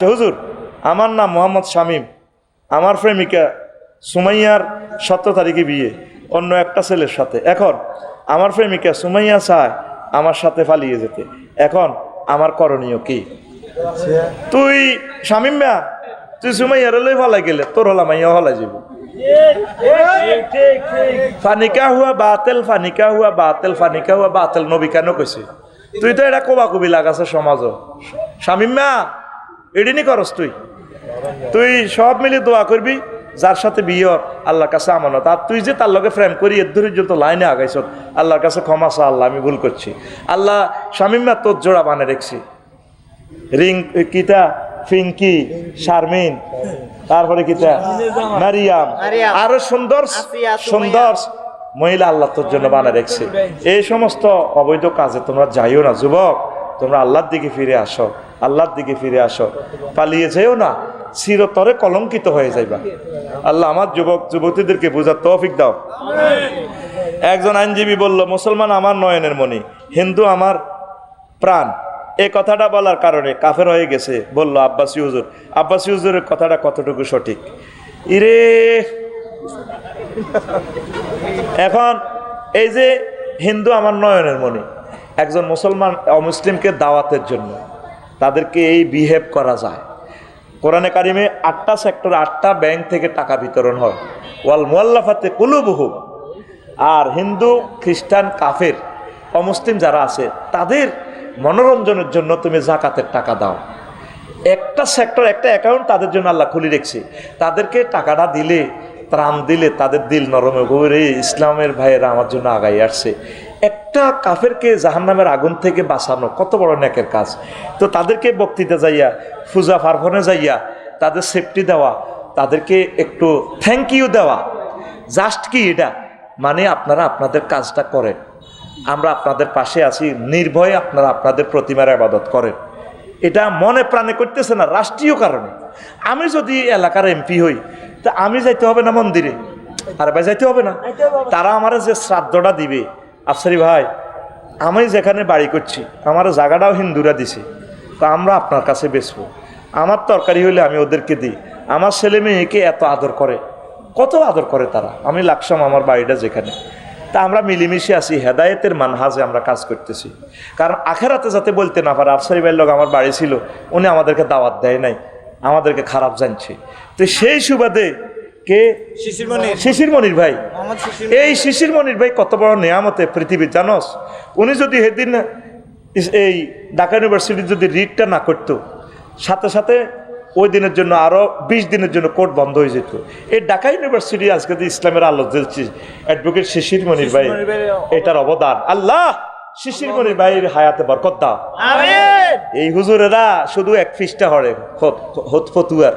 হুজুর, আমার নাম মোহাম্মদ শামীম, আমার প্রেমিকা সুমাইয়ার 17 তারিখে বিয়ে অন্য একটা ছেলের সাথে। এখন আমার প্রেমিকা সুমাইয়া চায় আমার সাথে পালিয়ে যেতে, এখন আমার করণীয় কি? তুই শামীম মিয়া, তুই সুমাইয়ার লই ফালাই গেলে তোর হলা মাইয়া হলাই যাব। ফানিকা হুয়া বাতিল, ফানিকা হুয়া বাতিল, ফানিকা হুয়া বাতিল নবী কেন কইছে? তুই তো এটা কোবা কবি লাগাছে সমাজ। শামীম মিয়া এডিনি করস তুই, তুই সব মিলে দোয়া করবি যার সাথে বিয়ে আল্লাহর কাছে আমানত। আর তুই যে তার লগে প্রেম করি এর পর্যন্ত লাইনে আগাইছ, আল্লাহর কাছে ক্ষমা চা, আল্লাহ আমি ভুল করছি। আল্লাহ শামীম মিয়া তোর জোড়া বানে রেখছি, রিং কিতা ফিঙ্কি শারমিন, তারপরে কিতা মারিয়াম, আরো সুন্দর সুন্দর মহিলা আল্লাহ তোর জন্য বানা রেখছে। এই সমস্ত অবৈধ কাজে তোমরা যাইও না যুবক, তোমরা আল্লাহর দিকে ফিরে আসো, আল্লাহর দিকে ফিরে আসো, পালিয়ে যেও না, চিরতরে কলঙ্কিত হয়ে যাইবা। আল্লাহ আমার যুবক যুবতীদেরকে বোঝার তৌফিক দাও। একজন আইনজীবী বলল, মুসলমান আমার নয়নের মণি, হিন্দু আমার প্রাণ। এই কথাটা বলার কারণে কাফের হয়ে গেছে, বলল আব্বাসী হুজুর। আব্বাসী হুজুরের কথাটা কতটুকু সঠিক? ইরে এখন এই যে হিন্দু আমার নয়নের মণি, একজন মুসলমান অমুসলিমকে দাওয়াতের জন্য তাদেরকে এই বিহেভ করা যায়। কোরআনে কারিমে 8টা সেক্টর 8টা ব্যাংক থেকে টাকা বিতরণ হয়, ওয়াল মুআল্লাফাতে কুলুবুহুম। আর হিন্দু খ্রিস্টান কাফের অমুসলিম যারা আছে তাদের মনোরঞ্জনের জন্য তুমি জাকাতের টাকা দাও। একটা সেক্টর একটা অ্যাকাউন্ট তাদের জন্য আল্লাহ খুলে রেখেছে। তাদেরকে টাকাটা দিলে, ত্রাণ দিলে তাদের দিল নরম হবে, ইসলামের ভাইয়েরা আমার জন্য আগাই আসছে। একটা কাফেরকে জাহান্নামের আগুন থেকে বাঁচানো কত বড় নেকের কাজ। তো তাদেরকে বক্তৃতা যাইয়া, পূজা পার্বণে যাইয়া তাদের সেফটি দেওয়া, তাদেরকে একটু থ্যাংক ইউ দেওয়া, জাস্ট কি এটা মানে আপনারা আপনাদের কাজটা করেন, আমরা আপনাদের পাশে আছি, নির্ভয়ে আপনারা আপনাদের প্রতিমার ইবাদত করেন। এটা মনে প্রাণে করতেছে না রাষ্ট্রীয় কারণে। আমি যদি এলাকার এমপি হই তা আমি যাইতে হবে না মন্দিরে? আর ভাই যাইতে হবে না? তারা আমার যে শ্রাদ্ধটা দিবে, আফসারি ভাই আমি যেখানে বাড়ি করছি আমার জায়গাটাও হিন্দুরা দিছে, তো আমরা আপনার কাছে বেচবো। আমার তরকারি হইলে আমি ওদেরকে দিই। আমার ছেলে মেয়েকে এত আদর করে, কত আদর করে তারা। আমি লাকসাম আমার বাড়িটা যেখানে, তা আমরা মিলেমিশে আছি, হেদায়েতের মানহাজে আমরা কাজ করতেছি। কারণ আখেরাতে যাতে বলতে না পারে আফসারি ভাইয়ের লোক আমার বাড়ি ছিল, উনি আমাদেরকে দাওয়াত দেয় নাই, আমাদেরকে খারাপ জানছে। তো সেই সুবাদে কে শিশির মনির ভাই, এই শিশির মনির ভাই কত বড় নেয়ামতে পৃথিবীর জানোস। উনি যদি সেদিন এই ঢাকা ইউনিভার্সিটির যদি রিটটা না করতো, সাথে সাথে ওই দিনের জন্য আরো 20 দিনের জন্য কোর্ট বন্ধ হয়ে যেত। এই ঢাকা ইউনিভার্সিটি আজকে যে ইসলামের আলো জ্বলছে, অ্যাডভোকেট শিশির মনির ভাই, এটার অবদান। আল্লাহ শিশির মনির ভাইয়ের হায়াতে বরকত দাও। এই হুজুরেরা শুধু এক ফিসটা হরে ফতুয়ার।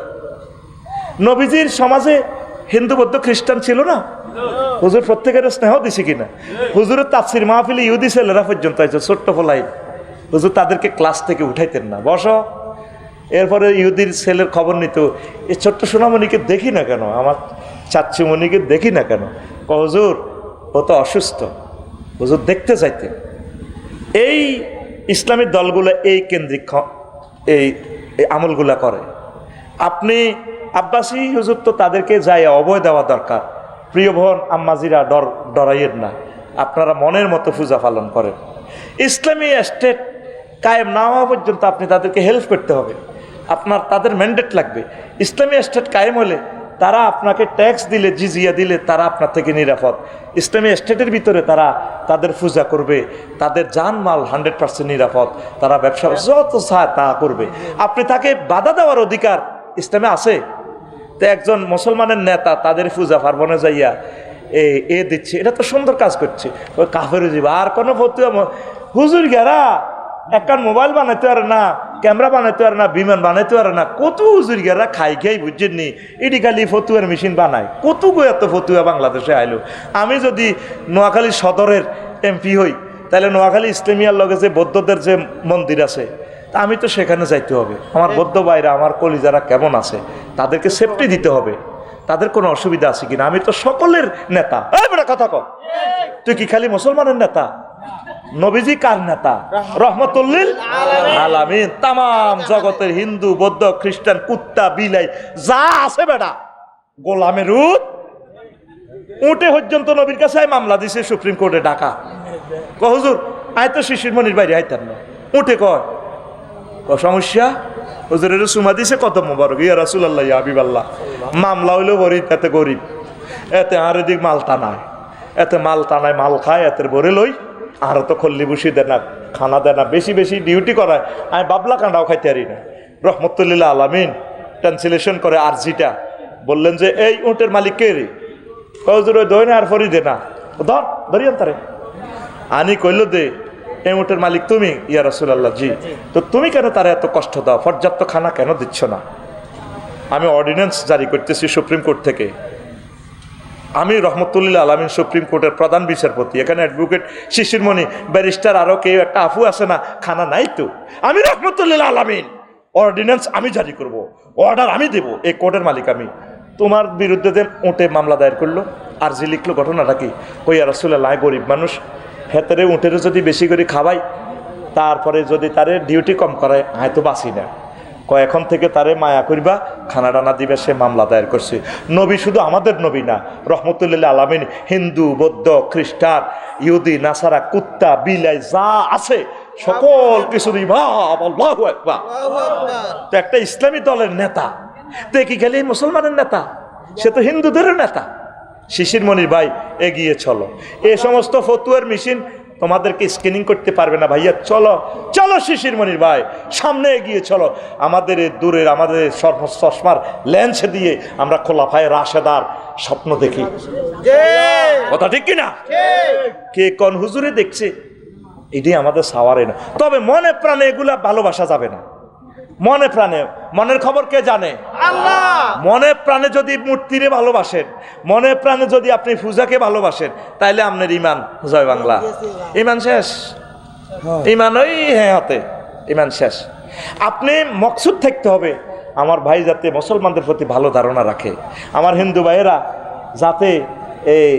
নবীজির সমাজে হিন্দু বৌদ্ধ খ্রিস্টান ছিল না? হুজুর প্রত্যেকের স্নেহ দিছে কিনা? হুজুরের তাফসির মাহফিলে ইহুদি ছেলেরা পর্যন্ত আছে, ছোট্ট ফলাই। হুজুর তাদেরকে ক্লাস থেকে উঠাইতেন না, বসো। এরপরে ইহুদির ছেলের খবর নিত, এই ছোট্ট সোনামণিকে দেখি না কেন, আমার চাচ্চুমণিকে দেখি না কেন? হুজুর ও তো অসুস্থ। হুজুর দেখতে চাইতেন। এই ইসলামী দলগুলো এই কেন্দ্রিক এই আমলগুলা করে। আপনি আব্বাসী হুজুর তো তাদেরকে যাই অভয় দেওয়া দরকার। প্রিয় বোন আম্মাজিরা, ডরাইয়ের না, আপনারা মনের মতো পূজা পালন করেন। ইসলামী স্টেট কায়েম না হওয়া পর্যন্ত আপনি তাদেরকে হেল্প করতে হবে, আপনার তাদের ম্যান্ডেট লাগবে। ইসলামী স্টেট কায়েম হলে তারা আপনাকে ট্যাক্স দিলে, জিজিয়া দিলে তারা আপনার থেকে নিরাপদ। ইসলামী স্টেটের ভিতরে তারা তাদের পূজা করবে, তাদের জানমাল 100% নিরাপদ, তারা ব্যবসা যত চায় তা করবে। আপনি তাকে বাধা দেওয়ার অধিকার ইসলামে আছে? তো একজন মুসলমানের নেতা তাদের পূজা পার্বণে যাইয়া এ দিচ্ছে, এটা তো সুন্দর কাজ করছে। ওই কাফের যাবে আর কোনো ফতুয়া হুজুর গেরা একটা মোবাইল বানাইতে পারে না, ক্যামেরা বানাইতে পারে না, বিমান বানাইতে পারে না, কত হুজুর গেরা খাই খাই বুঝছেন নি, এটি খালি ফতুয়ার মেশিন বানায়। কত গো এত ফতুয়া বাংলাদেশে আইলো। আমি যদি নোয়াখালী সদরের এমপি হই তাহলে নোয়াখালী ইসলামিয়ার লগে যে বৌদ্ধদের যে মন্দির আছে, তা আমি তো সেখানে যাইতে হবে। আমার বৌদ্ধ ভাইরা, আমার কলিজারা কেমন আছে, তাদেরকে সেফটি দিতে হবে। তাদের কোনো অসুবিধা আছে কিনা? আমি তো সকলের নেতা। এই বড় কথা কর, তুই কি খালি মুসলমানের নেতা? নবীজি কার নেতা? রহমতুল্লিল আলামিন। তাম জগতের হিন্দু, বৌদ্ধ, খ্রিস্টান, কুত্তা, বিলাই যা আছে বেটা গোলামের উঠে পর্যন্ত নবীর কাছে মামলা দিছে সুপ্রিম কোর্টে ডাকা। হুজুর আয় তো শিশির মনির বাইরে আইতার না, উঠে কয় সমস্যা হুজুরের সুমা দিছে কত মোবারক, ইয়া রাসূলুল্লাহ ইয়া হাবিবাল্লাহ। মামলা হইলেও গরিব, এতে গরিব, এতে আর এদিক মাল টানায়, এতে মাল টানায়, মাল খায়, এতে ভরে লই, আর তো খল্লি বসি দেয় না, খানা দেয় না, বেশি বেশি ডিউটি করায়, আমি বাবলা কাঁটাও খাইতে পারি না। রহমতুল্লিল আলামিন ট্রান্সলেশন করে আরজিটা, বললেন যে এই উটের মালিক কে রে? হুজুর ওই দই না আর ফরি দে না, ধরিয়ান তারে। আনি কইল দে এই উটের মালিক তুমি? ইয়া রাসূলুল্লাহ জি। তো তুমি কেন তারা এত কষ্ট দাও, পর্যাপ্ত খানা কেন দিচ্ছ না? আমি অর্ডিন্যান্স জারি করতেছি সুপ্রিম কোর্ট থেকে, আমি রহমতুল্লিল আলামিন সুপ্রিম কোর্টের প্রধান বিচারপতি, এখানে অ্যাডভোকেট শিশিরমণি, ব্যারিস্টার, আরও কেউ একটা আফু আছে না, খানা নাই তো। আমি রহমতুল্লিল আলামিন অর্ডিন্যান্স আমি জারি করব, অর্ডার আমি দেব, এই কোর্টের মালিক আমি। তোমার বিরুদ্ধে যে উঠে মামলা দায়ের করলো, আরজি লিখলো, ঘটনাটা কি? কইয়া রাসূলুল্লাহ গরিব মানুষ, হেতেরে উঠেরও যদি বেশি করে খাওয়াই, তারপরে যদি তারে ডিউটি কম করায়, হয়তো বাঁচি না, এখন থেকে তারে মায়া করিবা, খানা টানা দিবে, সে মামলা দায়ের করছে। নবী শুধু আমাদের নবী না, রহমতুল্লাহ আলামিন হিন্দু, বৌদ্ধ, খ্রিস্টান, ইহুদি, নাসারা, কুত্তা, বিলাই যা আছে সকল কিছুর ইমাম। আল্লাহু আকবার। তো একটা ইসলামী দলের নেতা দেখি গেলে মুসলমানের নেতা, সে তো হিন্দুদের নেতা। শিশির মনির ভাই এগিয়ে চলো, এ সমস্ত ফতুয়ার মেশিন তোমাদেরকে স্ক্যানিং করতে পারবে না ভাইয়া, চলো চলো শিশির মনির ভাই সামনে এগিয়ে চলো। আমাদের দূরের, আমাদের চশমার লেন্স দিয়ে আমরা খোলাফায়ে রাশেদার স্বপ্ন দেখি, কথা ঠিক কিনা? কে কোন হুজুরে দেখছে এটাই আমাদের সাওয়ারে না। তবে মনে প্রাণে এগুলা ভালোবাসা যাবে না, মনে প্রাণে। মনের খবর কে জানে? আল্লাহ। মনে প্রাণে যদি মূর্তিরে ভালোবাসেন, মনে প্রাণে যদি আপনি পূজাকে ভালোবাসেন, তাইলে আপনার ইমান জয় বাংলা, ইমান শেষ। ইমান ওই হ্যাঁ হতে ইমান শেষ। আপনি মকসুদ থাকতে হবে আমার ভাই যাতে মুসলমানদের প্রতি ভালো ধারণা রাখে, আমার হিন্দু ভাইয়েরা যাতে এই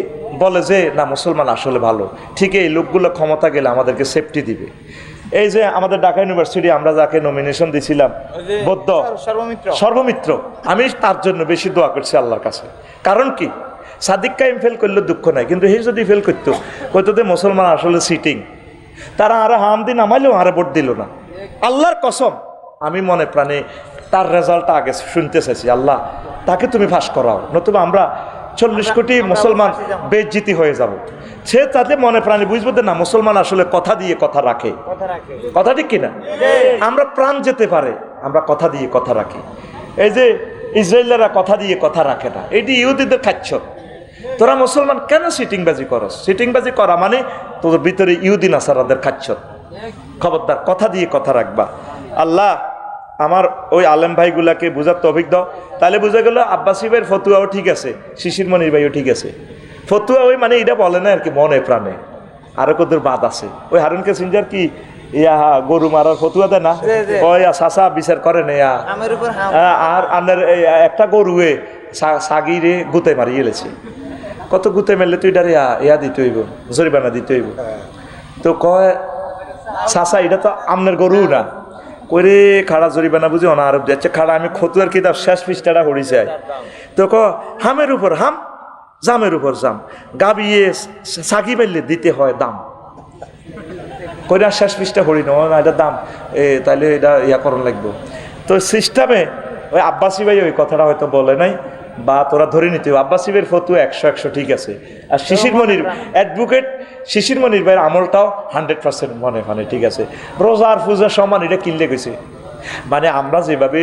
বলে যে না মুসলমান আসলে ভালো, ঠিক এই লোকগুলো ক্ষমতা গেলে আমাদেরকে সেফটি দিবে। এই যে আমাদের ঢাকা ইউনিভার্সিটি আমরা যাকে নমিনেশন দিয়েছিলাম বৌদ্ধ সর্বমিত্র, আমি তার জন্য বেশি দোয়া করছি আল্লাহর কাছে। কারণ কি, সাদিক কাইম ফেল করলে দুঃখ নাই, কিন্তু হে যদি ফেল করতো, কইতো যে মুসলমান আসলে সিটিং, তারা আরে হামদি নামাইলেও আরে ভোট দিল না। আল্লাহর কসম আমি মনে প্রাণে তার রেজাল্টটা আগে শুনতে চাইছি, আল্লাহ তাকে তুমি ফাঁস করাও, নতুবা আমরা 40 কোটি মুসলমান বেজ্জিতি হয়ে যাব। সে তাতে মনে প্রাণে বুঝবো না মুসলমান আসলে কথা দিয়ে কথা রাখে, কথা ঠিক কিনা? আমরা প্রাণ যেতে পারে, আমরা কথা দিয়ে কথা রাখি। এই যে ইসরায়েলরা কথা দিয়ে কথা রাখে না, এটি ইহুদিদের খাচ্ছ। তোরা মুসলমান কেন সিটিংবাজি করস? সিটিংবাজি করা মানে তোদের ভিতরে ইহুদি নাসারাদের খাচ্ছ। খবরদার, কথা দিয়ে কথা রাখবা। আল্লাহ আমার ওই আলেম ভাইগুলাকে বোঝার তৌফিক দাও। তাহলে বোঝা গেল আব্বাসী ভাইয়ের ফতুয়াও ঠিক আছে, শিশির মনির ভাইও ঠিক আছে। ফতুয়া ওই মানে এটা বলে না আর কি, মনে প্রাণে। আরো কত বাদ আছে, ওই হারুনকে সিনজার কি ইয়া গরু মারার ফতুয়া দেয় না, ওই চাষা বিচার করে না, আর আপনার একটা গরুয়ে সাগিরে গুতে মারি এলেছে, কত গুতে মারলে তুই ডারে ইয়া দিতে হইব, জরিমানা দিতে হইব। তো কয় চাষা এটা তো আমনের গরু না, করে খাড়া জরিমানা বুঝি অনারব যাচ্ছে খাড়া। আমি খতুয়ার কিতাব শেষ পৃষ্ঠাটা পড়ি চাই, তো ক হামের উপর হাম, জামের উপর জাম, গাবিয়ে সাকি পাইলে দিতে হয় দাম। কইরা শেষ পৃষ্ঠা পড়ি না, এটা দাম তাইলে এটা ইয়া করণ লাগবে। তো সিস্টেমে ওই আব্বাসী ভাই ওই কথাটা হয়তো বলে নাই, বা তোরা ধরে নিতে হবে আব্বাসী ভাইয়ের ফতুয়া 100 ঠিক আছে। আর শিশির মনির অ্যাডভোকেট শিশির মনির ভাইয়ের আমলটাও 100% মনে মানে ঠিক আছে। রোজার পূজা সমান এটা কিনলে গেছে, মানে আমরা যেভাবে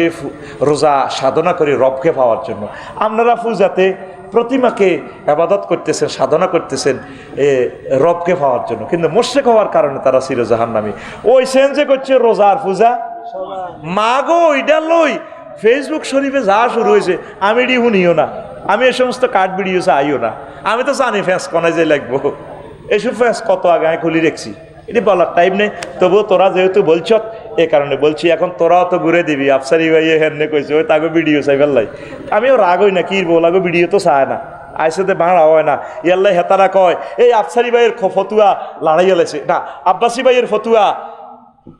রোজা সাধনা করি রবকে পাওয়ার জন্য, আপনারা পূজাতে প্রতিমাকে আবাদত করতেছেন, সাধনা করতেছেন রবকে পাওয়ার জন্য, কিন্তু মুশরিক হওয়ার কারণে তারা চিরজাহান্নামী। ওই সেন্সে করছে রোজার পূজা মাগো ওইটা লই ফেসবুক শরীফে যা শুরু হয়েছে, আমি এটি শুনিও না, আমি এই সমস্ত কার্ড ভিডিও আইও না। আমি তো জানি ফ্যাঁস কনায় যে লাগবো, এইসব ফ্যাঁস কত আগে আমি খুলি রেখছি, এটি বলার টাইম নেই। তবুও তোরা যেহেতু বলছ এ কারণে বলছি, এখন তোরাও তো ঘুরে দিবি। আফসারি ভাই হেননে কইছে ওই তাকে ভিডিও চাই ফেললাই, আমিও রাগ হই না, কি বলাগো ভিডিও তো চায় না, আইসেতে ভাড়া হয় না ইয়াল্লাই হেতারা কয় এই আফসারি ভাইয়ের ফতুয়া লড়াই হলেছে না আব্বাসী ভাইয়ের ফতুয়া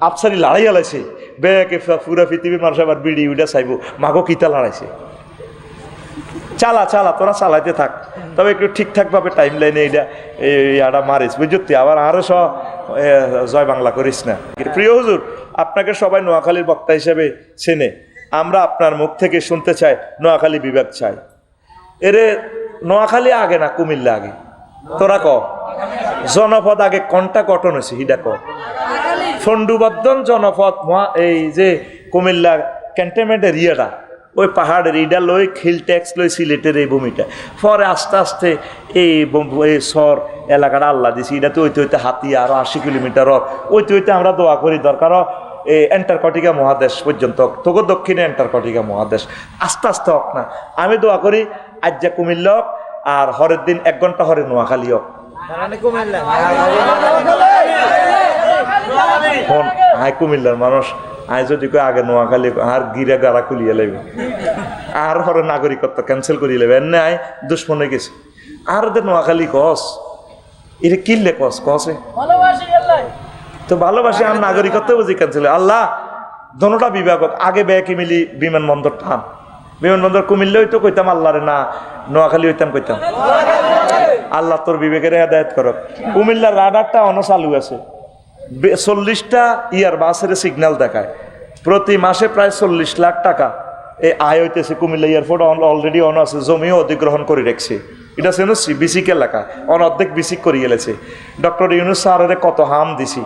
আফসারি লড়াই হলেছে বেকে পুরা পৃথিবীর মানুষ আবার বিড়ি উইডা চাইব মাগো কিতা লড়াইছে চালা চালা তোরা চালাইতে থাক তবে একটু ঠিকঠাকভাবে টাইম লাইনে এইটা মারিস বুঝতি আবার আরো জয় বাংলা করিস না প্রিয় হুজুর আপনাকে সবাই নোয়াখালীর বক্তা হিসেবে চেনে আমরা আপনার মুখ থেকে শুনতে চাই নোয়াখালী বিভাগ চাই এরে নোয়াখালী আগে না কুমিল্লা আগে তোরা ক জনপদ আগে কনটা কটন হয়েছে হিডা ক ফন্ডুবর্ধন জনপদ এই যে কুমিল্লা ক্যান্টনমেন্টের ইয়েটা ওই পাহাড়ের ইডা লই খিল ট্যাক্স লই সিলেটের এই ভূমিটা পরে আস্তে আস্তে এই শহর এলাকাটা আল্লাহ দিছি এটা তো ওইতে হইতে হাতি আরো 80 কিলোমিটার ওইতে হইতে আমরা দোয়া করি দরকার এই অ্যান্টার্কটিকা মহাদেশ পর্যন্ত তোকে দক্ষিণে অ্যান্টার্কটিকা মহাদেশ আস্তে আস্তে হোক না আমি দোয়া করি আজ যা কুমিল্লা হোক আর হরের দিন 1 ঘন্টা হরে নোয়াখালী হোক হাই কুমিল্লার মানুষ আই যদি কই আগে নোয়াখালী আর গিরা গাড়া খুলিয়ে লাগবে আর হরে নাগরিকত্ব ক্যান্সেল করিয়ে লাগবে এনে আই দুশ্মন হয়ে গেছে আর দে নোয়াখালী কস এটা কিনলে কস কসে তো ভালোবাসি আর নাগরিকত্ব বুঝি ক্যান্সেল আল্লাহ দোনোটা বিভাগ আগে ব্যাকি মিলি বিমানবন্দর টান বিমানবন্দর কুমিল্লে হইতো কইতাম আল্লাহ রে না নোয়াখালী হইতাম কইতাম আল্লাহ তোর বিবেকের হেদায়েত করো কুমিল্লার রাডারটা অন চালু আছে 40টা ইয়ার বাসের সিগন্যাল দেখায় প্রতি মাসে প্রায় 40 লাখ টাকা এই আয় হইতেছে কুমিল্লা এয়ারপোর্ট অলরেডি অন আছে জমিও অধিগ্রহণ করে রেখেছে এটা শুনছি বিসিক এলাকা অর্ধেক বিসিক করে গেলেছে ডক্টর ইউনুস স্যারের কত হাম দিছি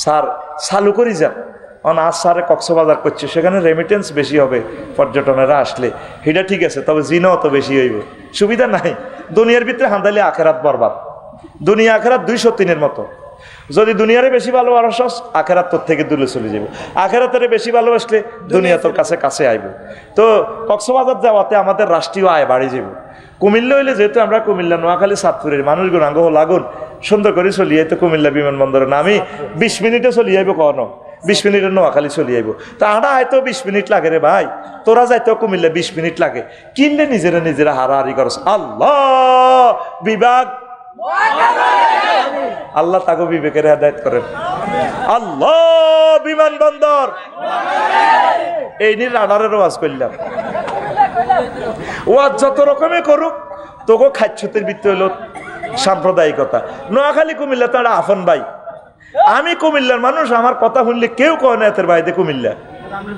স্যার চালু করি যান আজ স্যারে কক্সবাজার করছে সেখানে রেমিটেন্স বেশি হবে পর্যটনেরা আসলে এটা ঠিক আছে তবে জিনাও তো বেশি হইব সুবিধা নাই দুনিয়ার ভিতরে হান্দালে আখেরাত বরবাদ দুনিয়া আখেরাত 203-এর মতো যদি দুনিয়ারে বেশি ভালোবাসস আখেরাত তোর থেকে দূরে চলে যাবে আখেরাতের বেশি ভালোবাসলে দুনিয়া তোর কাছে কাছে আইব তো কক্সবাজার যাওয়াতে আমাদের রাষ্ট্রীয় আয় বাড়ি যাবে কুমিল্লা হইলে যেহেতু আমরা কুমিল্লা নোয়াখালী সাতপুরের মানুষগুলো আঙ্গ লাগুন সুন্দর করে চলিয়ে তো কুমিল্লা বিমানবন্দরে নামি 20 মিনিটে চলে যাইব কখনো 20 মিনিটের নোয়াখালী চলে যাইব তা আড়া হয়তো 20 মিনিট লাগে রে ভাই তোরা যাইতেও কুমিল্লা 20 মিনিট লাগে কিনলে নিজেরা হারাহারি করস আল্লাহ বিভাগ আল্লাহ তাকে বিবেকের হেদায়েত করেন আল্লাহ বিমানবন্দর এই নিয়ে রাডারের ওয়াজ করলাম ওয়াজ যত রকমে করুক তোকে খাচ্ছতের ভিত্তি হইল সাম্প্রদায়িকতা নোয়াখালী কুমিল্লা তো একটা আফন ভাই আমি কুমিল্লার মানুষ আমার কথা শুনলে কেউ কয় না এতের বাইরে কুমিল্লা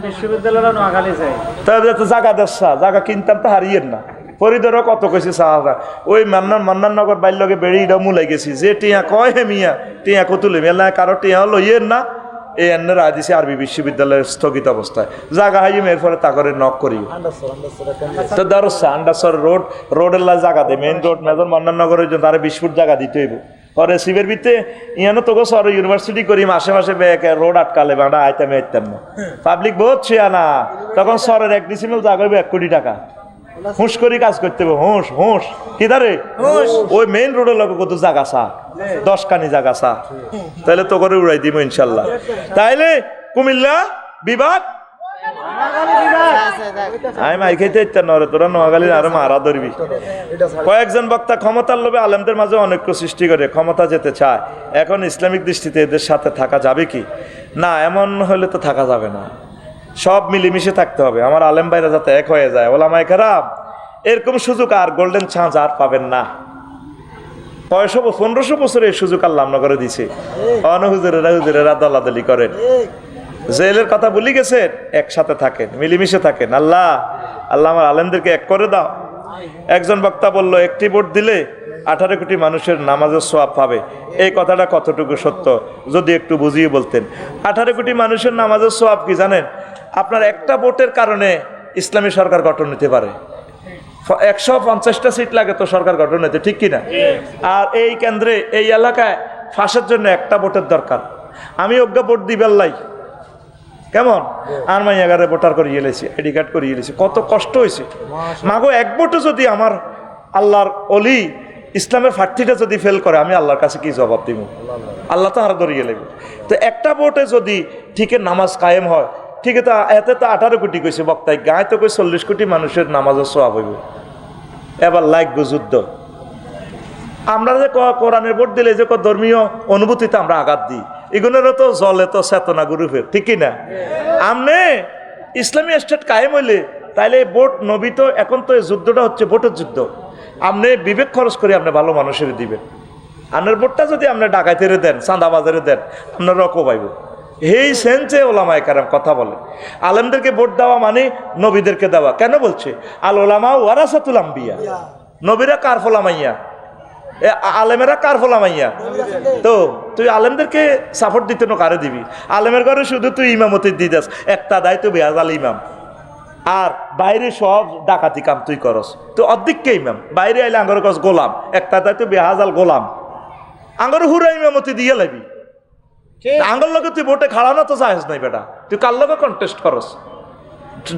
বিশ্ববিদ্যালয় নোয়াখালী যাই তাহলে জায়গা দেশা জায়গা কিনতাম তো হারিয়ে না ফরিদরও কত কইছে সাহারা ওই মান্নাননগর বাইর লগে বেড়ি এটা মুলাই গেছি যে টিয়া কয় হে মিয়া টিয়া কতুলে মেলা কারো টিয়া লইয়ের না এই এনে রায় দিছে আরবি বিশ্ববিদ্যালয়ের স্থগিত অবস্থায় জায়গা হাইম এরপরে তা করে নক করি তো দারুসা আন্ডারসর রোডের লা জায়গা দেয় মেইন রোড মেজর মান্নাননগরের জন্য তারা 20 ফুট জায়গা দিতে হইব পরে শিবের ভিতরে ইয়ানো তোকে সর ইউনিভার্সিটি করি মাসে মাসে রোড আটকালে বাড়া আইতাম না পাবলিক বহুত ছিয়ানা তখন সরের 1 ডিসিমেল জায়গা হইব 1 কোটি টাকা হুঁশ করি কাজ করতে হবে হুঁশ কি দারে ওই মেইন রোডের লোক কত জায়গা চা 10 কানি জায়গা চা তাহলে তো করে উড়াই দিব ইনশাল্লাহ তাইলে কুমিল্লা বিভাগ আমি মাই খাইতে ইচ্ছা নরে তোরা নোয়াখালীর আরো মারা ধরবি কয়েকজন বক্তা ক্ষমতার লোভে আলেমদের মাঝে অনৈক্য সৃষ্টি করে ক্ষমতা যেতে চায় এখন ইসলামিক দৃষ্টিতে এদের সাথে থাকা যাবে কি না এমন হলে তো থাকা যাবে না সব মিলেমিশে থাকতে হবে আমার আলেম ভাইরা যাতে এক হয়ে যায় ওলামায়ে কেরাম এরকম সুযোগ আর গোল্ডেন চান্স আর পাবেন না 1500 বছরে এই সুযোগ আল্লাহ নগরে দিছে হুজুরেরা দলাদলি করেন জেলের কথা বলি গেছেন একসাথে থাকেন মিলেমিশে থাকেন আল্লাহ আমার আলেমদেরকে এক করে দাও একজন বক্তা বলল একটি ভোট দিলে 18 কোটি মানুষের নামাজের সওয়াব পাবে এই কথাটা কতটুকু সত্য যদি একটু বুঝিয়ে বলতেন 18 কোটি মানুষের নামাজের সওয়াব কি জানেন আপনার একটা ভোটের কারণে ইসলামী সরকার গঠন নিতে পারে 150টা সিট লাগে তো সরকার গঠন হতে ঠিক কিনা আর এই কেন্দ্রে এই এলাকায় ফাঁসের জন্য একটা ভোটের দরকার আমি অজ্ঞা ভোট দিবেন লাই কেমন আর মাই 11 ভোটার করে গেলেছি আইডি কার্ড করে গেলেছি কত কষ্ট হয়েছে মাগো এক ভোটে যদি আমার আল্লাহর অলি ইসলামের প্রার্থীটা যদি ফেল করে আমি আল্লাহর কাছে কি জবাব দিব আল্লাহ তো হার ধরিয়ে লাগবে তো একটা ভোটে যদি ঠিক নামাজ কায়েম হয় ঠিক আছে এতে তো 18 কোটি কইছে বক্তায় গায়ে তো কই 40 কোটি মানুষের নামাজের সওয়াব হইব এবার লাগবে যুদ্ধ। আমরা যে কোরআনের ভোট দিলে যে ধর্মীয় অনুভূতিতে আমরা আঘাত দিই, এগুলোরও তো জলে তো চেতনা গ্রুপের, ঠিক কিনা? আমনে ইসলামী স্টেট কায়েম হইলে তাইলে ভোট নবী তো এখন তো এই যুদ্ধটা হচ্ছে ভোটের যুদ্ধ। আপনি বিবেক খরচ করে আপনি ভালো মানুষের দিবেন। আপনার ভোটটা যদি আপনি ডাকাইতেরে দেন, চাঁদাবাজারে দেন, আপনার রকম পাইব। এই সেন্সে ওলামায়ে কেরাম কথা বলে আলেমদেরকে ভোট দেওয়া মানে নবীদেরকে দেওয়া। কেন বলছে আল ওলামা ওয়ারাসাতুল আম্বিয়া? নবীরা কার ফলামাইয়া, আলেমেরা কার ফলামাইয়া? তো তুই আলেমদেরকে সাপোর্ট দিতে না কারে দিবি? আলেমের ঘরে শুধু তুই ইমামতি দিয়ে দাস, একটা দায় তো বেহাজাল ইমাম, আর বাইরে সব ডাকাতি কাম তুই করস, তো অর্ধেককে ইমাম। বাইরে আইলে আঙ্গর কস গোলাম, একটা দায় তো বেহাজাল গোলাম, আঙ্গর হুরা ইমামতি দিয়ে লাগবি। আঙ্গর লগে তুই ভোটে খাড়ানো তো চাইস নাই বেটা, তুই কার লগে কন্টেস্ট করস?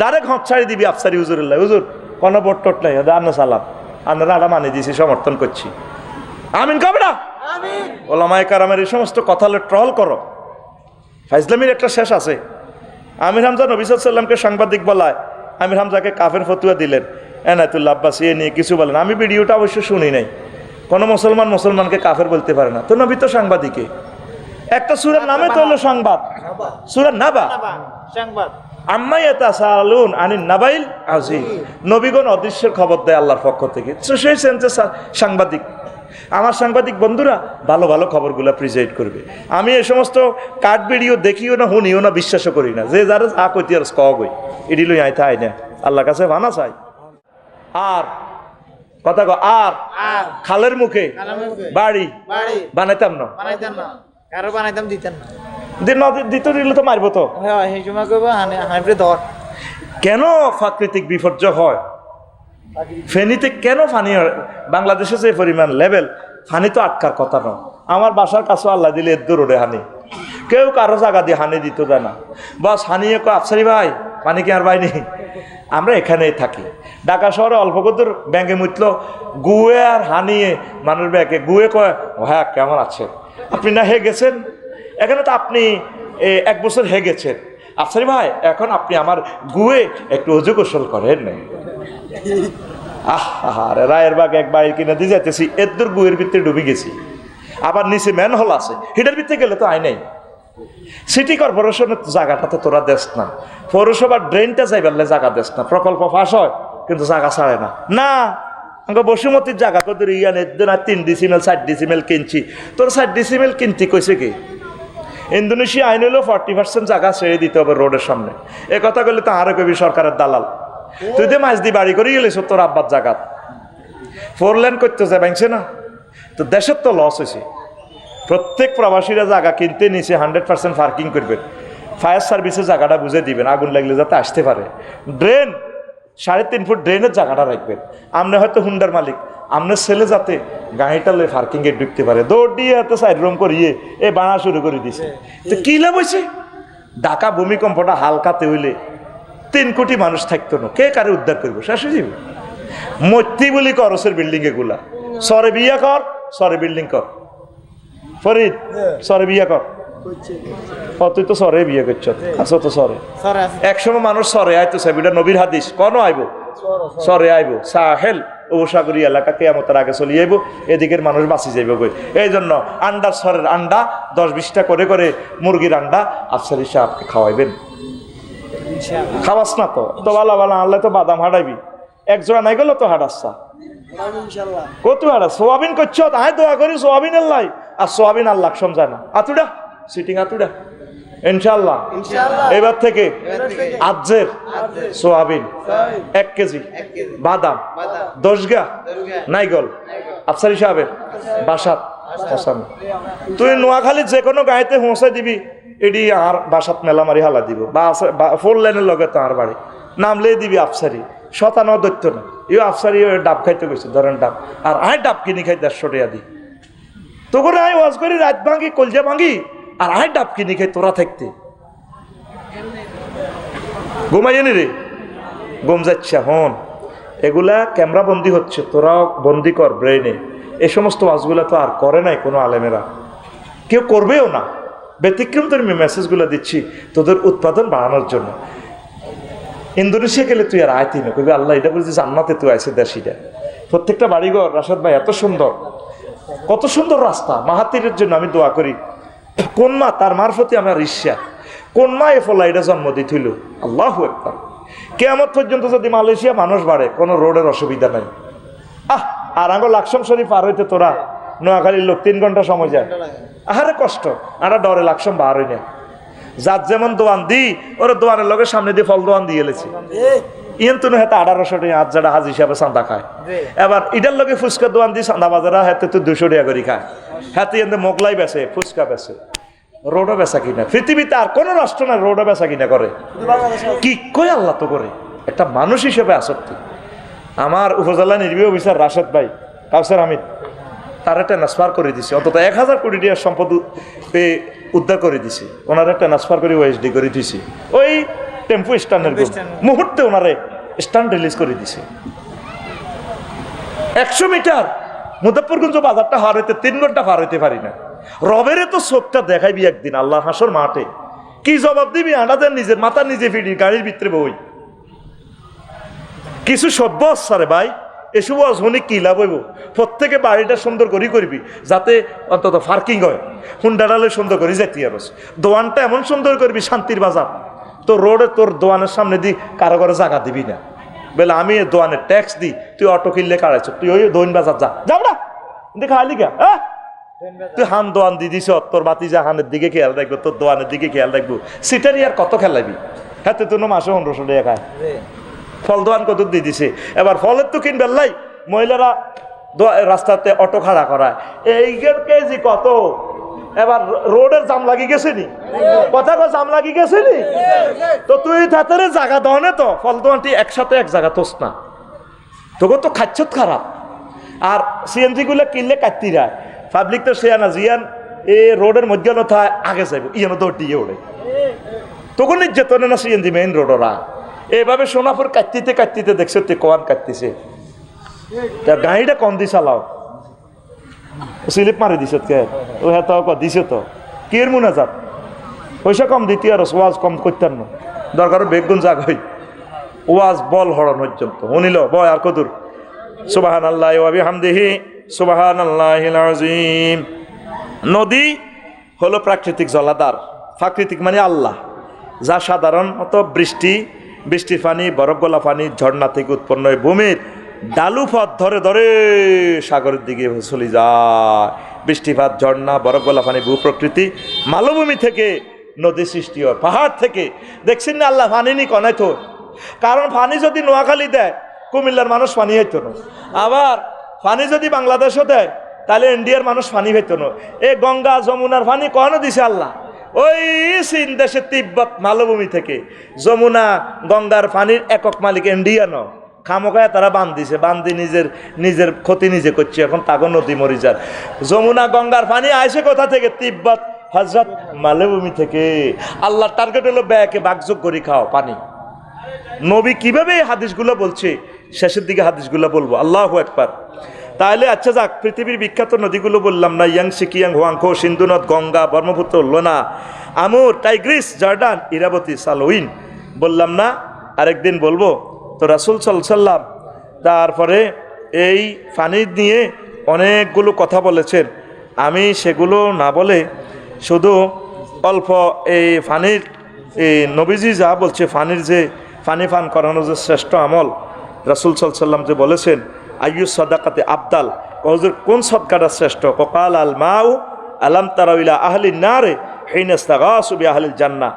ডাইরেক্ট হট ছাড়ি দিবি আফসারি হুজুরুল্লাহ, হুজুর কোনো ভোট টোট নাই, আন্না সালাম, আপনারা আটা মানিয়ে দিয়েছি, সমর্থন করছি। আমিন কবে না? ওলামায়ে কেরামের এই সমস্ত কথা ট্রল করো। ফাইজলামির একটা শেষ আছে। আমির হামজা নবী সাল্লাল্লাহু আলাইহি ওয়াসাল্লামকে সাংবাদিক বলায় আমির হামজাকে কাফের ফতুয়া দিলেন, এনায়েতুল্লাহ আব্বাসী এ নিয়ে কিছু বলেন। আমি ভিডিওটা অবশ্য শুনি নাই। কোনো মুসলমানকে কাফের বলতে পারে না, তো নবী তো সাংবাদিকে। একটা সূরার নামে তো হলো সংবাদ, সূরা নাবা, আম্মা ইয়াতাসাআলুন আনিন নাবাইল আযীম। নবীগণ অদৃশ্যের খবর দেয় আল্লাহর পক্ষ থেকে, তো সেই সেন্সে সাংবাদিক। আমার সাংবাদিক বন্ধুরা ভালো ভালো খবরগুলো প্রেজেন্ট করবে। আমি এই সমস্ত কাট ভিডিও দেখিও না, শুনিও না, বিশ্বাসও করি না। যে যারা যা কইতে আর কই এটি লই আইতা আই না, আল্লাহর কাছে ভানা চাই। আর কথা কো, আর খালের মুখে বাড়ি বানাইতাম না, কারো বানাইতাম দিতেন না, দিত দিলে তো মারবো তো। সেই সময় কইব হানিফরে ধর। কেন প্রাকৃতিক বিপর্যয় হয়? ফেনীতে কেন পানি, বাংলাদেশে যে পরিমাণ লেভেল, পানি তো আটকার কথা নয়। আমার বাসার কাছে আল্লাহ দিলে এর রোডে হানি, কেউ কারো জায়গা দিয়ে হানি দিত যায় না। বাস হানিয়ে কো আফসারি ভাই পানি কি আর বাইনি? আমরা এখানেই থাকি। ঢাকা শহরে অল্প কদূর ব্যাঙ্গে মুতল গুয়ে আর হানিয়ে মানুষ ব্যাগে গুয়ে কয় হ্যাঁ কেমন আছে আপনি, না হে গেছেন? এখানে তো আপনি 1 বছর হে গেছেন। আফসারি ভাই এখন আপনি আমার গুয়ে একটু অজু গোসল করেন না? আরে রায়ের বাগ এক বাড়ি কিনে দিয়ে যাইতেছি, এর গুয়ের ভিতরে ডুবে গেছি। আবার নিচে ম্যান হল আছে, হিটার ভিতরে গেলে তো আয় নাই। সিটি কর্পোরেশনের জায়গাটা তো তোরা দেশ না, পৌরসভার ড্রেনটা যাই পারলে জায়গা দেশ না। প্রকল্প ফাঁস হয় কিন্তু জায়গা ছাড়ে না। না বসুমতির জায়গা কত ইয়ান 3 ডিসিমেল 4 ডিসিমেল কিনছি, তোর 4 ডিসিমেল কিনতে কইছে কি? ইন্দোনেশিয়া আইন হলেও 40% জায়গা ছেড়ে দিতে হবে রোডের সামনে। এ কথা বললে তো আরো কবি সরকারের দালাল। তুই তো মাছ দিয়ে বাড়ি করে গেলিস তোর আব্বার জায়গা 4 লেন করতে যায় ভাঙছে না, তো দেশের তো লস হয়েছে। প্রত্যেক প্রবাসীরা জায়গা কিনতে নিচে 100% পার্কিং করবেন। ফায়ার সার্ভিসের জায়গাটা বুঝে দিবেন, আগুন লাগলে যাতে আসতে পারে। ড্রেন 3.5 ফুট ড্রেনের জায়গাটা রাখবেন। আপনি হয়তো হুন্ডার মালিক, আপনার ছেলে যাতে গাড়িটা লয়ে পার্কিংয়ে ঢুকতে পারে, দৌড় দিয়ে এত সাইড রুম করিয়ে এ বানা শুরু করে দিছে। তো কি লাভ হয়েছে? ঢাকা ভূমিকম্পটা হালকাতে হইলে 3 কোটি মানুষ থাকতো না, কে কারে উদ্ধার করবো? শেষ হয়ে যাবে। মৈত্রী বলি করসের বিল্ডিং এগুলা, সরে বিয়া কর, সরে বিল্ডিং কর। ফরিদ সরে বিয়া কর, তুই তো সরে বিয়ে করছ, আছো তো সরে। একসময় মানুষ সরে আইতো, সেবিটা নবীর হাদিস, কোনো আইব সরে আইব। সাহেল উপসাগরী এলাকা কিয়ামতের আগে চলে যাইব, এদিকের মানুষ বাঁচি যাইব কই। এই জন্য আন্ডার সরের আন্ডা 10-20টা করে করে মুরগির আন্ডা আফসারি সাহেবকে খাওয়াইবেন। খাওয়াস না তো ভালো ভালো আনলে তো বাদাম হাঁটাইবি, 1 জোড়া নাই গেল তো হাঁটাচ্ছা কত হাঁটা। সোয়াবিন করছো তাই দোয়া করি সোয়াবিনের লাই, আর সোয়াবিন আল্লাহ সমঝায় না। আতুডা সিটিং আতুডা ইনশাল্লাহ এবার থেকে আজের সোয়াবিন 1 কেজি, বাদাম 10 গা নাইগল আফসারি সাহেবের বাসাত পৌঁছানো। তুই নোয়াখালী যে কোনো গাঁয়েতে পৌঁছাই দিবি, এটি আর বাসাত মেলা মারি হালা দিব, বা 4 লেনের লগে তো আর বাড়ি নামলে দিবি আফসারি। শতানো দৈত্য না, ইউ আফসারি ডাব খাইতে গেছে, ধরেন ডাব, আর আয় ডাব কিনি খাই 150 টাকা দিই। তো করে আয় ওয়াজ করি রাত ভাঙি কলজা ভাঙি, আর আয় ডাব কিনি খাই তোরা থাকতে ঘুমাইয়ে নি রে ঘুম যাচ্ছে। হন এগুলা ক্যামেরা বন্দি হচ্ছে, তোরাও বন্দি কর ব্রেনে। এই সমস্ত ওয়াজগুলা তো আর করে নাই কোনো আলেমেরা, কেউ করবেও না। ব্যতিক্রম তোর মেসেজগুলো দিচ্ছি তোদের উৎপাদন বাড়ানোর জন্য। ইন্দোনেশিয়া গেলে তুই আর আয়তি না, কবি আল্লাহ এটা বলছিস জান্নাতে তুই আইসে দেশিটা। প্রত্যেকটা বাড়িঘর রাশাদ ভাই এত সুন্দর, কত সুন্দর রাস্তা। মাহাতিরের জন্য আমি দোয়া করি, কোন মা তার মারফতে আমার ঈর্ষা, কোন মা এ ফলা এটা জন্ম দিছিল। আল্লাহু আকবার। কিয়ামত পর্যন্ত যদি মালয়েশিয়া মানুষ বাড়ে, কোনো রোডের অসুবিধা নাই। আর আঙ্গ লাকসাম শরীফ পার হইতে তোরা নোয়াখালীর লোক 3 ঘন্টা সময় যায়। আহারে কষ্ট, আমরা ডরে লাকসাম বার হই না। যার যেমন দোয়ান দি ওরা দোয়ানের লোকের সামনে দিয়ে ফল দোয়ান দিয়ে এলেছে। ইয়েন তুন হাতে 1800 টাকা আজ যারা হাজ হিসাবে চাঁদা খায়। এবার ইটার লোকে ফুচকা দোয়ান দিয়ে চাঁদা বাজারা হাতে তো 200 টাকা করে খায়। হাতে এনে মোগলাই বেছে, ফুচকা বেছে, রোডও বেচা কিনা। পৃথিবীতে আর কোনো রাষ্ট্র না রোডও বেচা কিনা করে। কি কই আল্লাহ তো করে, একটা মানুষ হিসেবে আসক্তি। আমার উপজেলা নির্বাহী অফিসার রাশেদ ভাই কাউসার আমিদ, তারা ট্রান্সফার করে দিছে, অন্তত 1000 কোটি টাকার সম্পদ উদ্ধার করে দিছে। ওনারা ট্রান্সফার করে ওএসডি করে দিছে, ওই টেম্পো স্ট্যান্ডের মুহূর্তে ওনারে স্ট্যান্ড রিলিজ করে দিছে। 100 মিটার মুজাফফরগঞ্জ বাজারটা পার হইতে 3 ঘন্টা পার হইতে পারি না। রবেরে তো চোখটা দেখাইবি একদিন আল্লাহ হাসর মাঠে, কি জবাব দিবি? আনাদের নিজের মাথা নিজে ফিরি গাড়ির ভিতরে বই কিছু সভ্য আসারে ভাই, এসব শুনি কি লাভ হইব? প্রত্যেকে বাড়িটা সুন্দর করি করবি, যাতে অন্তত পার্কিং হয়, হুন্ডাডালে সুন্দর করি যেতে আর দোয়ানটা এমন সুন্দর করবি শান্তির বাজার। তো রোডে তোর দোয়ানের সামনে দি কারো ঘরে জায়গা দিবি না, বলে আমি দোয়ানের ট্যাক্স দিই, তুই অটো কিনলে কারাইছ, তুই ওই দোয়ান বাজার যা, যাও না দেখে হালি গা। তুই হান দোয়ান দি দিস, তোর বাতি যা হানের দিকে খেয়াল রাখবো, তোর দোয়ানের দিকে খেয়াল রাখবো। সিটারি আর কত খেলাবি? হ্যাঁ তুই মাসে 1500 টাকা খায়। ফল দোয়ান কত দিয়ে দিছে। এবার ফলের তো কিনবে লাই, মহিলারা রাস্তাতে অটো খাড়া করায়, এই কেজি কত? এবার রোডের জাম লাগি গেছে নি, কথা কো জাম লাগি গেছে নি? তো তুই তাতে জায়গা দনে তো ফল দোয়ানটি একসাথে এক জায়গা তোস না, তোকে তো খাচ্ছত খারাপ। আর সিএনজি গুলো কিনলে কাটতি রায়, পাবলিক তো সে না জিয়ান এ রোডের মধ্যে নথায় আগে যাইব, ইয়ানো দৌড় দিয়ে ওড়ে, তখন নির্যাতনে না সিএনজি মেইন রোডরা। এভাবে সোনাপুর কাটতিতে কাটতিতে দেখছো তুই কোয়ান কাটতিছে, গাড়িটা কম দি চালাও, স্লিপ মারি দিছ কে? ও হ্যাঁ তো দিছ তো কির মুনা যাত পয়সা কম দিতি আর ওয়াজ কম করতেন না, দরকার বেগুন জাগ হই ওয়াজ বল হরণ পর্যন্ত শুনিল বয় আর কদুর সুবহানাল্লাহি ওয়া বিহামদিহি সুবহানাল্লাহিল আযীম। নদী হলো প্রাকৃতিক জলাধার, প্রাকৃতিক মানে আল্লাহ, যা সাধারণত বৃষ্টির পানি, বরফ গলা পানি, ঝর্ণা থেকে উৎপন্ন হয়, ভূমির ডালু পথ ধরে ধরে সাগরের দিকে চলে যায়। বৃষ্টিপাত, ঝর্ণা, বরফ গলা পানি, ভূপ্রকৃতি, মালভূমি থেকে নদী সৃষ্টি হয়, পাহাড় থেকে। দেখছেন না আল্লাহ পানি নি কনাই তো, কারণ পানি যদি নোয়াখালী দেয় কুমিল্লার মানুষ পানি হইতো না, আবার পানি যদি বাংলাদেশও দেয় তাহলে ইন্ডিয়ার মানুষ পানি হইতো না। এ গঙ্গা যমুনার পানি কখনো দিছে আল্লাহ ওই চীন দেশের তিব্বত মালভূমি থেকে। যমুনা গঙ্গার পানির একক মালিক ইন্ডিয়ানো, খামোকায় তারা বান্ধিছে, বান্ধি নিজের ক্ষতি নিজে করছে, এখন তাগো নদী মরি যার। যমুনা গঙ্গার পানি আইসে কোথা থেকে? তিব্বত হজরত মালভূমি থেকে। আল্লাহর টার্গেট হলো ব্যাকে বাগযোগ করি খাও পানি। নবী কিভাবে এই হাদিসগুলো বলছে, শেষের দিকে হাদিসগুলো বলবো। আল্লাহু আকবার। তাহলে আচ্ছা যাক, পৃথিবীর বিখ্যাত নদীগুলো বললাম না, ইয়াংসি, কিয়াং, হুয়াংখো, সিন্ধু নদ, গঙ্গা, ব্রহ্মপুত্র, লোনা, আমুর, টাইগ্রিস, জর্ডান, ইরাবতী, সালোইন বললাম না? আরেকদিন বলবো। তো রাসূল সাল্লাল্লাহু আলাইহি ওয়াসাল্লাম তারপরে এই পানি নিয়ে অনেকগুলো কথা বলেছেন, আমি সেগুলো না বলে শুধু অল্প এই পানির এই নবীজি যা বলছে, পানির যে পানি পান করানো যে শ্রেষ্ঠ আমল, রাসূল সাল্লাল্লাহু আলাইহি ওয়াসাল্লাম যে বলেছেন আইয়ু সাদাকাতে আবদাল, হুজুর কোন সদকাটা শ্রেষ্ঠ? কাল আল মাউ আলাম তারা ইলা আহলিন নারে হিনা ইস্তাগাসু বিআহলিল জান্নাহ।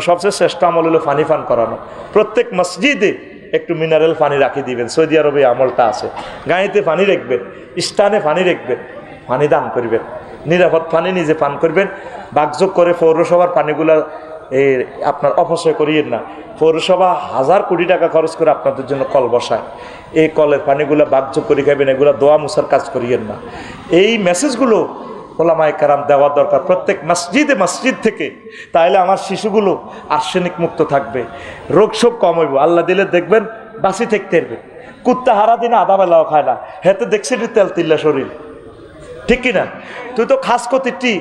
সবচেয়ে শ্রেষ্ঠ আমল হলো পানি পান করানো। প্রত্যেক মসজিদে একটু মিনারেল পানি রাখি দিবেন, সৌদি আরবে আমলটা আছে। গাঁয়েতে পানি রাখবেন, স্থানে পানি রাখবেন, পানি দান করবেন, নিরাপদ পানি নিজে পান করবেন। বাগযোগ করে পৌরসভার পানিগুলা এই আপনার অপচয় করিয়েন না। পৌরসভা 1000 কোটি টাকা খরচ করে আপনাদের জন্য কল বসায়, এই কলের পানিগুলো বাগযোগ করে খাবেন, এগুলো দোয়া মুসার কাজ করিয়েন না। এই মেসেজগুলো ওলামায়ে কেরাম দেওয়া দরকার প্রত্যেক মসজিদ থেকে। তাহলে আমার শিশুগুলো আর্সেনিক মুক্ত থাকবে, রোগ শোক কম হইব, আল্লাহ দিলে দেখবেন বাঁচি থাকতে পারবে। কুত্তা হারা দিনে আধা বেলাও খায় না, হেতে দেখছি তেল তিল্লা শরীর, ঠিক কিনা? তুই তো খাস কতিটি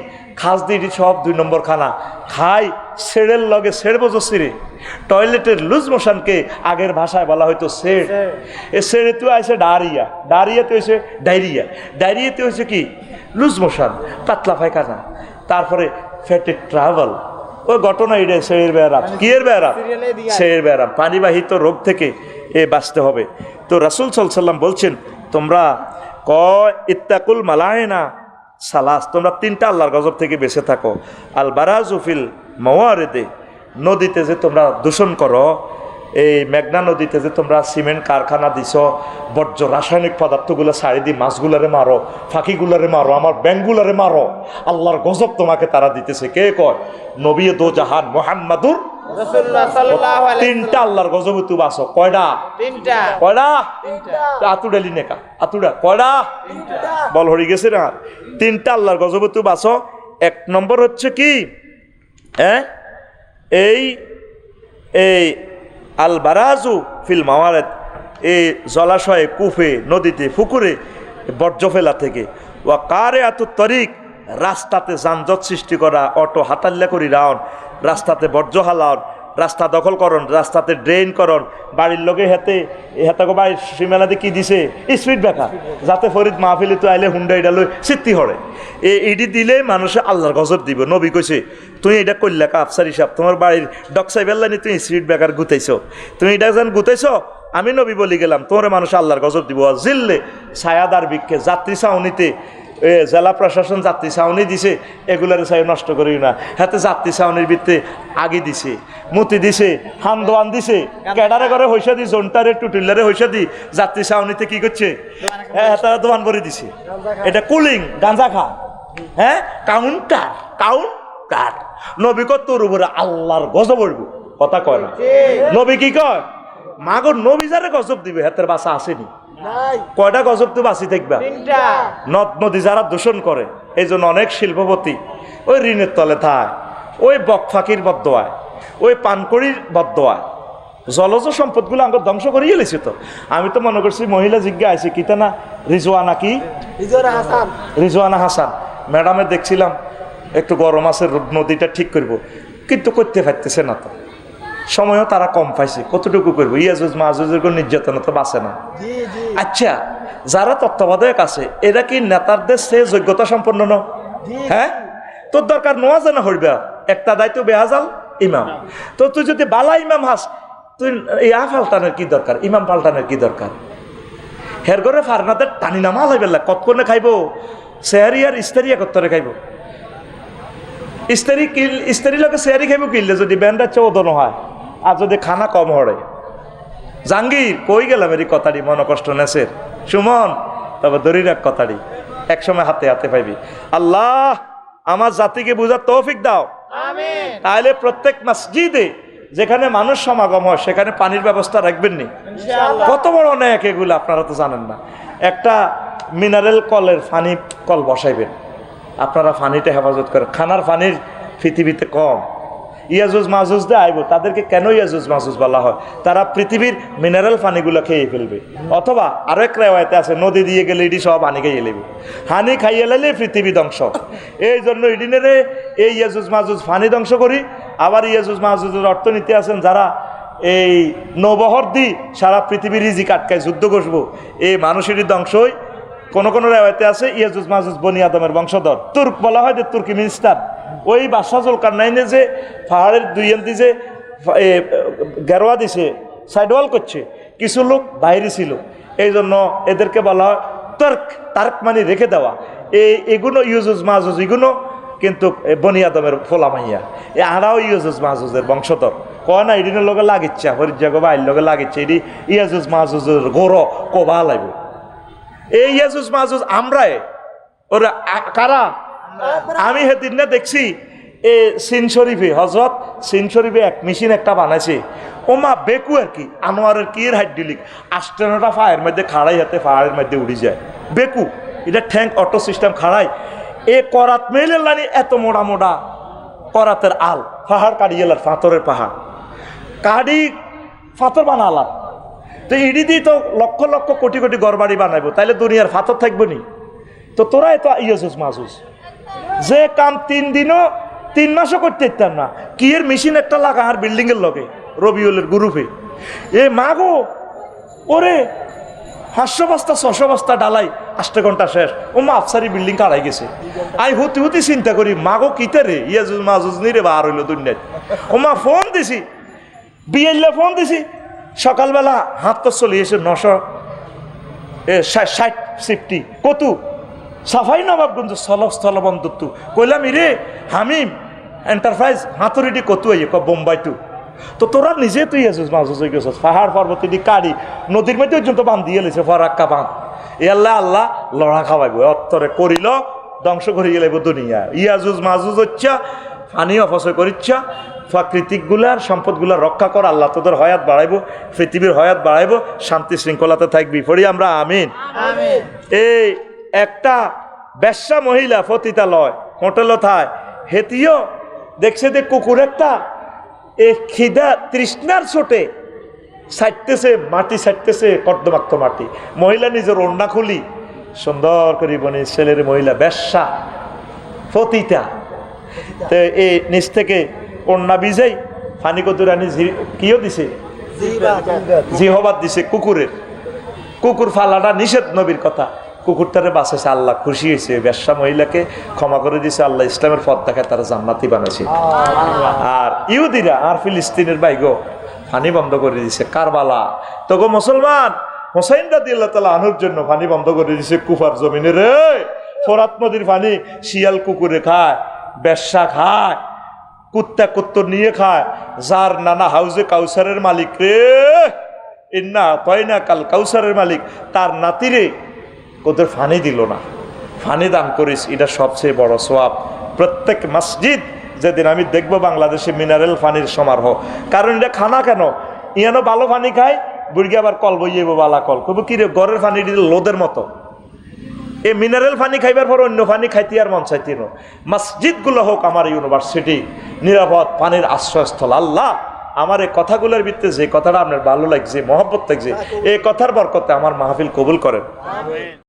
খাস দিই সব 2 নম্বর খানা খাই, সেড়ের লগে সেড় বোঝো সিঁড়ে টয়লেটের লুজ মোশনকে আগের ভাষায় বলা হয়তো সেড় এ সেড়েতে হয়েছে ডায়রিয়া ডায়রিয়াতে হয়েছে ডায়রিয়া ডায়রিয়াতে হয়েছে কি লুজ মোশন পাতলা পায়খানা তারপরে ফ্যাটে ট্রাভেল ওই ঘটনা এটা সেড়ের ব্যারাম কি এর ব্যারাম সেড়ের ব্যারাম পানিবাহিত রোগ থেকে বাঁচতে হবে তো রাসূল সাল্লাল্লাহু আলাইহি ওয়াসাল্লাম বলছেন তোমরা ইত্তাকুল মালায়না সালাস তোমরা তিনটা আল্লাহর গজব থেকে বেঁচে থাকো আল বারাজুফিল মাওয়ারিদে নদীতে যে তোমরা দূষণ করো এই মেঘনা নদীতে যে তোমরা সিমেন্ট কারখানা দিছ বর্জ্য রাসায়নিক পদার্থগুলো ছাড়ি দিয়ে মাছগুলারে মারো ফাঁকিগুলারে মারো আমার ব্যাংগুলারে মারো আল্লাহর গজব তোমাকে তারা দিতেছে কে কয় নবী দো জাহান মুহাম্মাদুর রাসূলুল্লাহ সাল্লাল্লাহু আলাইহি তিনটা আল্লাহর গজব তুই বাসো কয়টা তিনটা কয়টা আতুডালি নেকা আতুডা কয়টা বল হয়ে গেছে না তিনটা আল্লাহর গজব তুই বাসো এক নম্বর হচ্ছে কি হ্যাঁ এই এই আল বারাজু ফিল মাওয়ারিদ এই জলাশয়ে কুফে নদীতে পুকুরে বর্জ্য ফেলা থেকে ওয়া কারে আতু তরিক রাস্তাতে যানজট সৃষ্টি করা অটো হাতাল্লা করি রাউন রাস্তাতে বর্জ্য হালাউন রাস্তা দখল করন রাস্তাতে ড্রেন করন বাড়ির লোকে হেতাকে বাড়ির সীমানাতে কি দিছে স্পিড ব্রেকার যাতে ফরিদ মাহফিলে তো আইলে হুন্ডা এটা লই সিদ্ধি হরে ইডি দিলে মানুষে আল্লাহর গজব দিব নবী কইছে তুই এটা করলে কা আফসার হিসাব তোমার বাড়ির ডকসাই বেল্লানি তুমি স্পিড ব্রেকার গুতাইছো তুমি এটা যেন গুতাইছো আমি নবী বলি গেলাম তোমার মানুষ আল্লাহর গজব দিব জিল্লে ছায়াদার বিক্ষে যাত্রী ছাউনিতে জেলা প্রশাসন যাত্রী ছাউনি দিছে এগুলার ছাই নষ্ট করি না হাতে যাত্রী ছাউনির ভিত্তে আগে দিছে মতি দিছে হামদোয়ান দিছে ক্যাডারে করে হইসা দি জোনটারে টুটিলারে হইসা দি যাত্রী ছাউনিতে কি করছে হ্যাঁ তারা দোয়ান ভরে দিছে এটা কুলিং গাঁজা খা হ্যাঁ কাউন্টার নবী কত তোর উপরে আল্লাহর গজব পড়ব কথা কয় না নবী কি কয় মাগো নবী যারে গজব দিবে হাতের বাসা আসেনি কয়টা গজব তো বাঁচি থাকবা নদ নদী যারা দূষণ করে এই জন্য অনেক শিল্পপতি ওই ঋণের তলে থায় ওই বকফাকির বদোয়ায় ওই পানকড়ির বদোয়ায় জলজ সম্পদগুলো আমাকে ধ্বংস করিয়ে গেছি তো আমি তো মনে করছি মহিলা জিজ্ঞা আছে কিতা না রিজওয়ানা হাসান ম্যাডামে দেখছিলাম একটু গরম আছে নদীটা ঠিক করব কিন্তু করতে পারতেছে না তো সময়ও তারা কম পাইছে কতটুকু করবো ইয়াজুজ মাহুজের কোন নির্যাতন তো বাঁচে না আচ্ছা যারা তত্ত্বাবধায়ক আছে এরা কি নেতারদের সে যোগ্যতা সম্পন্ন ন হ্যাঁ তোর দরকার নোয়া জানা হইবা একটা দায়িত্ব বেহাজাল ইমাম তো তুই যদি বালা ইমাম হাস তুই ইয়া পাল্টানোর কি দরকার ইমাম পাল্টানোর কি দরকার হের ঘরে ফারনাদের টানি নামা লাইবেলা কতক্ষণে খাইব সেহারি আর ইস্তারিয়া কত্তরে খাইব ইস্তারি লোকে সেহারি খাইব কিনলে যদি ব্যান্ডার চৌদন হয় আর যদি খানা কম হরে জাঙ্গির কই গেলাম এর কথাটি মন কষ্ট নেছের সুমন তবে দরির এক কথাটি একসময় হাতে হাতে পাইবি আল্লাহ আমার জাতিকে বুঝার তৌফিক দাও তাহলে প্রত্যেক মসজিদে যেখানে মানুষ সমাগম হয় সেখানে পানির ব্যবস্থা রাখবেননি কত বড় অনেক এগুলো আপনারা তো জানেন না একটা মিনারেল কলের পানি কল বসাইবেন আপনারা পানিটা হেফাজত করেন খানার পানির পৃথিবীতে কম ইয়াজুজ মাহুজ দিয়ে আইব তাদেরকে কেন ইয়াজুজ মাহুজ বলা হয় তারা পৃথিবীর মিনারেল পানিগুলো খেয়ে ফেলবে অথবা আরো এক রেওয়ায়তে আছে নদী দিয়ে গেলে ইডি সব হানি খাইয়ে নেবে হানি খাইয়ে লাইলে পৃথিবী ধ্বংস এই জন্য ইডিনের এই ইয়াজুজ মাহুজ পানি ধ্বংস করি আবার ইয়াজুজ মাহুজের অর্থনীতি আছেন যারা এই নৌবহর দি সারা পৃথিবীর রিজিক আটকায় যুদ্ধ করবো এই মানুষেরই ধ্বংসই কোন কোন রেওয়ায়তে আছে ইয়াজুজ মাহুজ বনি আদমের বংশধর তুর্ক বলা হয় যে তুর্কিমিনিস্তান ওই বাদশাহ জুলকারনাইনে যে পাহাড়ের দুই এন্দি যে গেরোয়া দিছে সাইডওয়াল করছে কিছু লোক বাইরে ছিল এই জন্য এদেরকে বলা হয় তার্ক মানে রেখে দেওয়া এগুলো ইউজুজ মাহুজ এগুলো কিন্তু বনি আদমের ফোলামাইয়া আরাও ইউজুজ মাহুজের বংশধর কয় না এদিনের লোকে লাগিচ্ছে হরিজাগো বাইর লোকে লাগিচ্ছে এটি ইয়াজুজ মাহুজের গোড় কোবা লাগবে এই ইয়াজুজ মাহুজ আমরাই ওরা কারা আমি সেদিন না দেখছি এ সিন শরীফে হজরত সিন শরীফে এক মেশিন একটা বানাইছে ও মা বেকু আর কি আনোয়ারের কি হাইড্রোলিক 8-9টা ফায়ার মধ্যে খাড়াই হাতে পাহাড়ের মধ্যে উড়ি যায় বেকু এটা ট্যাঙ্ক অটো সিস্টেম খাড়াই এ করাত মেলে লানি এত মোড়া মোড়া করাতের আল পাহাড় কাড়ি এলার পাথরের পাহাড় কাড়ি পাথর বানালাম তো ইডি দিয়ে তো লক্ষ লক্ষ কোটি কোটি ঘর বাড়ি বানাইবো তাইলে দুনিয়ার পাথর থাকবো নি তো তোরাই তো ইয়াজুজ মাহুজ যে কাম 3 দিনও 3 মাসও করতে পারতাম না কি এর মেশিন একটা লাগা আর বিল্ডিং এর লগে রবিউলের গ্রুপে এ মা গো ওরে 500 বস্তা 600 বস্তা ডালাই 8 ঘন্টা শেষ ও মা আফসারি বিল্ডিং কাড়াই গেছে আই হতি হতি চিন্তা করি মাগো কিতে রে ইয়াজুজ মাজুজ নিরে বার হইলো দুনিয়ায় ও মা ফোন দিছি বিএলএ ফোন দিছি সকালবেলা হাত তো চলে এসে 960 কত সাফাই নবাবগঞ্জ স্থলবন্দর কইলাম রে হামিম এন্টারপ্রাইজ হাতুরিটি কত আইয়ে বোম্বাই তো তোরা নিজে তুই আছিস মাঝে হয়ে গেছিস পাহাড় পর্বতী কাড়ি নদীর মধ্যে পর্যন্ত বাঁধ দিয়ে লেছে ফরাক্কা বাঁধ এ আল্লাহ আল্লাহ লড়া খাওয়াইব অত্তরে করিল ধ্বংস করে গেলাইব দুনিয়া ইয়াজুজ মাজুজ হচ্ছা পানি অপচয় করিচ্ছা প্রাকৃতিকগুলার সম্পদগুলা রক্ষা কর আল্লাহ তোদের হয়াত বাড়াইব পৃথিবীর হয়াত বাড়াইব শান্তি শৃঙ্খলাতে থাকবি পড়ি আমরা আমিন এই একটা বেশ্যা মহিলা পতিতালয় হোটেলও থায় হেতিও দেখছে যে কুকুর একটা এ খিদা তৃষ্ণার ছোটে ছাড়তেছে মাটি ছাড়তেছে কর্দমাক্ত মাটি মহিলা নিজের ওড়না খুলি সুন্দর করে বনে ছেলের মহিলা বেশ্যা পতিতা তো এই নিচ থেকে ওড়না বিজাই ফানি কতুরানি কিও দিছে জিহবাদ দিছে কুকুরের কুকুর ফালাটা নিষেধ নবীর কথা কুকুরটারে বাঁচাইছে আল্লাহ খুশি হয়েছে বেশ্যা মহিলাকে ক্ষমা করে দিয়েছে আল্লাহ ইসলামের পথ দেখায় তারা জান্নাতি বানাইছে আর ইহুদিরা আর ফিলিস্তিনের বাইগো পানি বন্ধ করে দিয়েছে কারবালা তখন মুসলমান হোসাইন রাদিয়াল্লাহু তাআলা আনহুর জন্য পানি বন্ধ করে দিয়েছে কুফার জমিনে রে ফোরাত নদীর পানি শিয়াল কুকুরে খায় বেশ্যা খায় কুত্তা কুত্তর নিয়ে খায় যার নানা হাউজে কাউসারের মালিক রে ইন্না তয়না কাল কাউসারের মালিক তার নাতিরে ওদের ফানি দিল না ফানি দান করিস এটা সবচেয়ে বড় সোয়াব প্রত্যেক মসজিদ যেদিন আমি দেখবো বাংলাদেশে মিনারেল পানির সমারোহ কারণ এটা খানা কেন ইয়ানো ভালো পানি খায় বুড়ি আবার কল বইয়েব বালা কল কব কি রে ঘরের পানি দিলে লোদের মতো এই মিনারেল পানি খাইবার পর অন্য পানি খাইতে আর মন চাইতে না মসজিদগুলো হোক আমার ইউনিভার্সিটি নিরাপদ পানির আশ্রয়স্থল আল্লাহ আমার এই কথাগুলোর ভিত্তিতে যে কথাটা আপনার ভালো লাগছে মহব্বত লাগছে এই কথার বরকতে আমার মাহফিল কবুল করেন